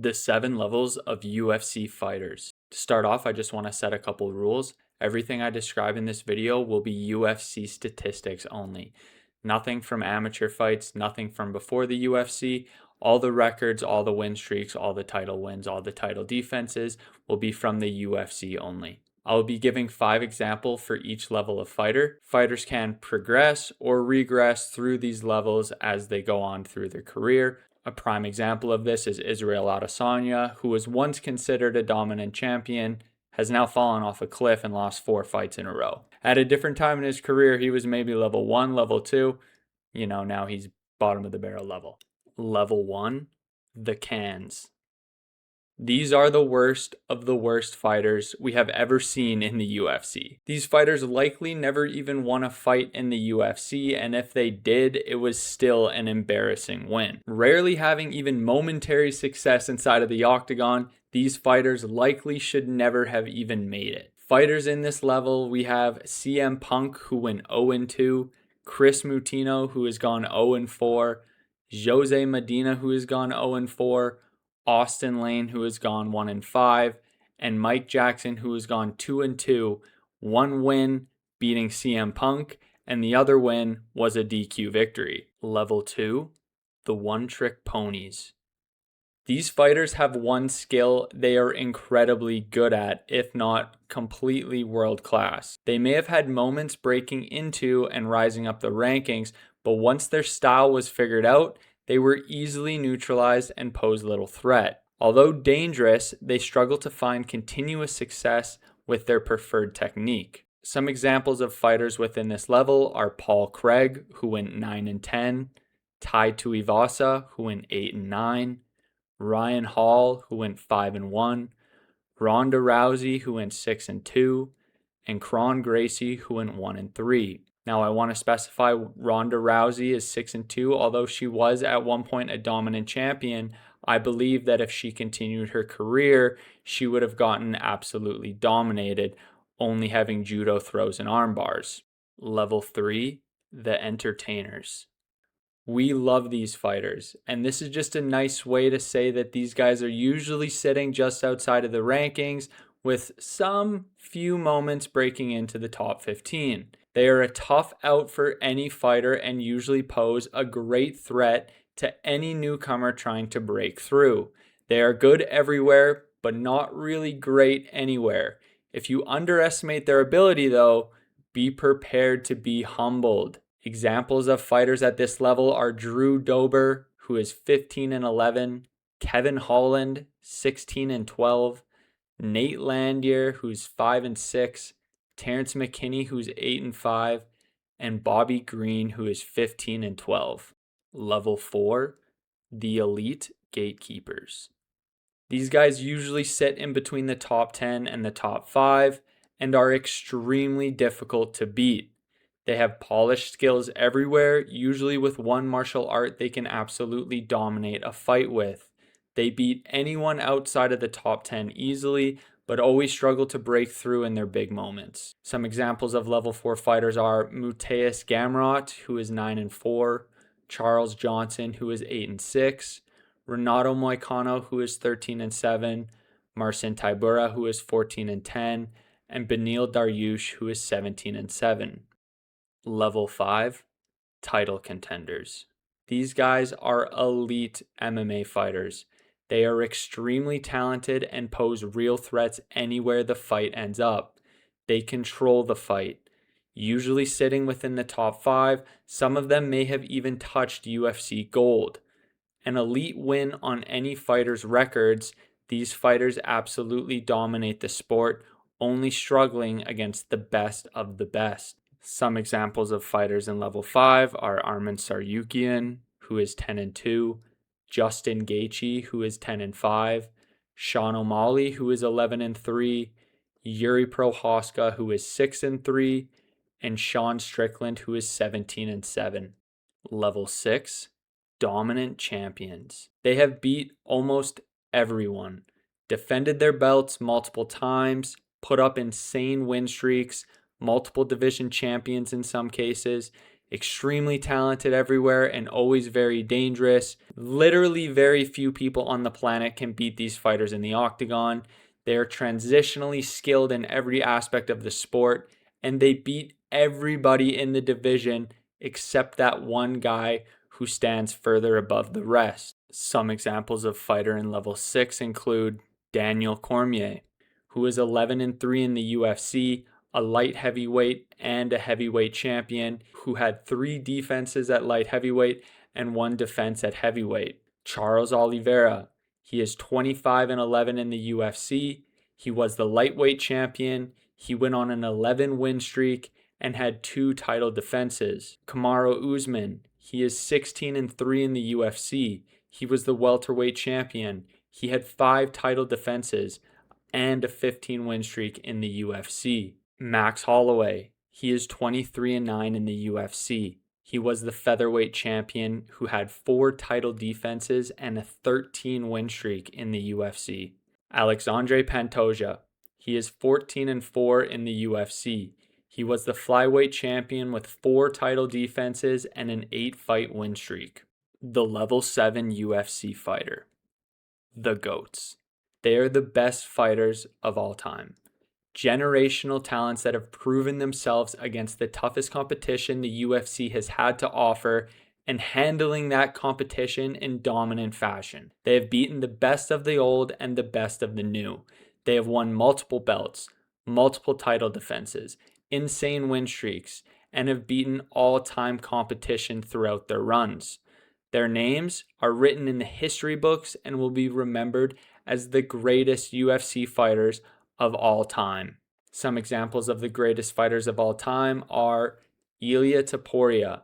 The 7 levels of UFC fighters. To start off, I just want to set a couple rules. Everything I describe in this video will be UFC statistics only. Nothing from amateur fights, nothing from before the UFC. All the records, all the win streaks, all the title wins, all the title defenses will be from the UFC only. I will be giving 5 examples for each level of fighter. Fighters can progress or regress through these levels as they go on through their career. A prime example of this is Israel Adesanya, who was once considered a dominant champion, has now fallen off a cliff and lost 4 fights in a row. At a different time in his career, he was maybe level 1, level 2. Now he's bottom of the barrel level. Level 1, the cans. These are the worst of the worst fighters we have ever seen in the UFC. These fighters likely never even won a fight in the UFC, and if they did, it was still an embarrassing win. Rarely having even momentary success inside of the octagon, these fighters likely should never have even made it. Fighters in this level, we have CM Punk, who went 0-2, Chris Mutino, who has gone 0-4, Jose Medina, who has gone 0-4, Austin Lane, who has gone 1-5, and Mike Jackson, who has gone 2-2. One win beating CM Punk, and the other win was a DQ victory. Level 2, the one-trick ponies. These fighters have one skill they are incredibly good at, if not completely world class. They may have had moments breaking into and rising up the rankings, but once their style was figured out, they were easily neutralized and posed little threat. Although dangerous, they struggle to find continuous success with their preferred technique. Some examples of fighters within this level are Paul Craig, who went 9-10, Tai Tuivasa, who went 8-9, Ryan Hall, who went 5-1, Ronda Rousey, who went 6-2, and Kron Gracie, who went 1-3. Now, I want to specify Ronda Rousey is 6-2. Although she was at one point a dominant champion, I believe that if she continued her career, she would have gotten absolutely dominated, only having judo throws and arm bars. Level 3, the entertainers. We love these fighters, and this is just a nice way to say that these guys are usually sitting just outside of the rankings, with some few moments breaking into the top 15. They are a tough out for any fighter and usually pose a great threat to any newcomer trying to break through. They are good everywhere, but not really great anywhere. If you underestimate their ability, though, be prepared to be humbled. Examples of fighters at this level are Drew Dober, who is 15-11, Kevin Holland, 16-12, Nate Landier, who's 5-6, Terrence McKinney, who's 8-5, and Bobby Green, who is 15-12. Level 4, the elite gatekeepers. These guys usually sit in between the top 10 and the top 5 and are extremely difficult to beat. They have polished skills everywhere, usually with one martial art they can absolutely dominate a fight with. They beat anyone outside of the top 10 easily, but always struggle to break through in their big moments. Some examples of level 4 fighters are Mateus Gamrot, who is 9-4, Charles Johnson, who is 8-6, Renato Moicano, who is 13-7, Marcin Tybura, who is 14-10, and Beneil Dariush, who is 17-7. Level 5, title contenders. These guys are elite MMA fighters. They are extremely talented and pose real threats anywhere the fight ends up. They control the fight, usually sitting within the top 5. Some of them may have even touched UFC gold. An elite win on any fighter's records, these fighters absolutely dominate the sport, only struggling against the best of the best. Some examples of fighters in level 5 are Arman Tsarukyan, who is 10-2, Justin Gaethje, who is 10-5, Sean O'Malley, who is 11-3, Yuri Prohaska, who is 6-3, and Sean Strickland, who is 17-7. Level 6, dominant champions. They have beat almost everyone, defended their belts multiple times, put up insane win streaks, multiple division champions in some cases. extremely talented everywhere and always very dangerous. Literally very few people on the planet can beat these fighters in the octagon. They are transitionally skilled in every aspect of the sport, and they beat everybody in the division except that one guy who stands further above the rest. Some examples of fighter in level 6 include Daniel Cormier, who is 11-3 in the UFC, a light heavyweight and a heavyweight champion, who had 3 defenses at light heavyweight and 1 defense at heavyweight. Charles Oliveira, he is 25-11 in the UFC. He was the lightweight champion. He went on an 11-win streak and had 2 title defenses. Kamaru Usman, he is 16-3 in the UFC. He was the welterweight champion. He had 5 title defenses and a 15-win streak in the UFC. Max Holloway, he is 23-9 in the UFC. He was the featherweight champion who had 4 title defenses and a 13-win streak in the UFC. Alexandre Pantoja, he is 14-4 in the UFC. He was the flyweight champion with 4 title defenses and an 8-fight win streak. The Level 7 UFC fighter. The GOATs. They are the best fighters of all time. Generational talents that have proven themselves against the toughest competition the UFC has had to offer and handling that competition in dominant fashion. They have beaten the best of the old and the best of the new. They have won multiple belts, multiple title defenses, insane win streaks, and have beaten all-time competition throughout their runs. Their names are written in the history books and will be remembered as the greatest UFC fighters of all time. Some examples of the greatest fighters of all time are Ilia Topuria.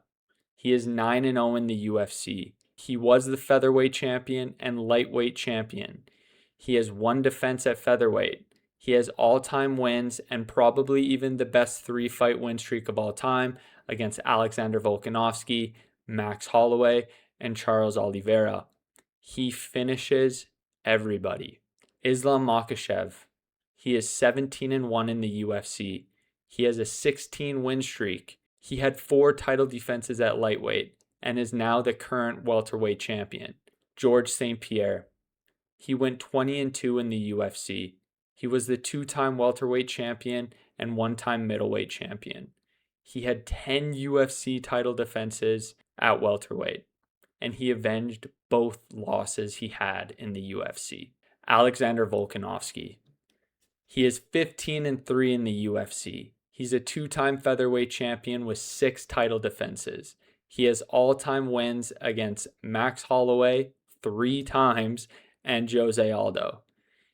He is 9-0 in the UFC. He was the featherweight champion and lightweight champion. He has 1 defense at featherweight. He has all-time wins and probably even the best 3-fight win streak of all time against Alexander Volkanovski, Max Holloway, and Charles Oliveira. He finishes everybody. Islam Makhachev. He is 17-1 in the UFC. He has a 16-win streak. He had 4 title defenses at lightweight and is now the current welterweight champion. George St. Pierre. He went 20-2 in the UFC. He was the 2-time welterweight champion and 1-time middleweight champion. He had 10 UFC title defenses at welterweight, and he avenged both losses he had in the UFC. Alexander Volkanovski. He is 15-3 in the UFC. He's a 2-time featherweight champion with 6 title defenses. He has all-time wins against Max Holloway 3 times and Jose Aldo.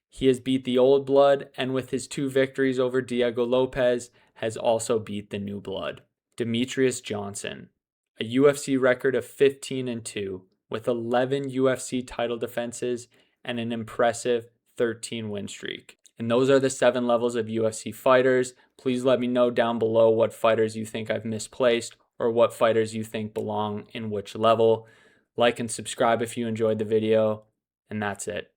He has beat the old blood, and with his 2 victories over Diego Lopez, has also beat the new blood. Demetrius Johnson, a UFC record of 15-2 with 11 UFC title defenses and an impressive 13-win streak. And those are the 7 levels of UFC fighters. Please let me know down below what fighters you think I've misplaced or what fighters you think belong in which level. Like and subscribe if you enjoyed the video, and that's it.